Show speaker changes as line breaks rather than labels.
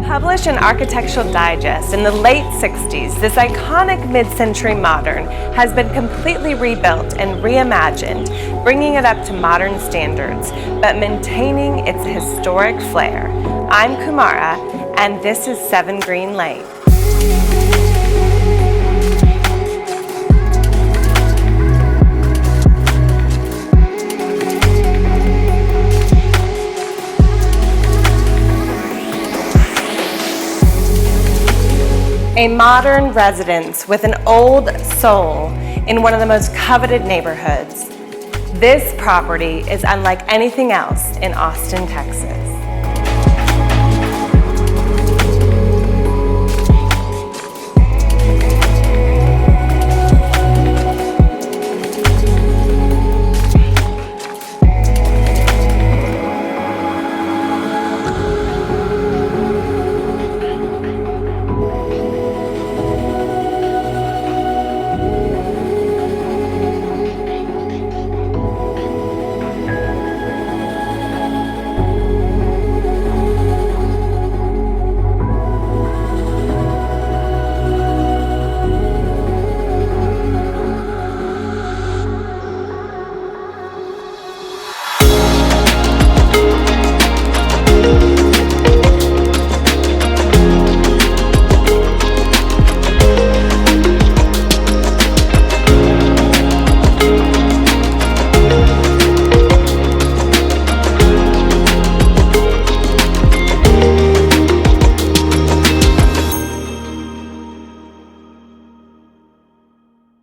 Published in Architectural Digest in the late 60s, this iconic mid-century modern has been completely rebuilt and reimagined, bringing it up to modern standards, but maintaining its historic flair. I'm Kumara, and this is 7 Green Lane. A modern residence with an old soul in one of the most coveted neighborhoods. This property is unlike anything else in Austin, Texas.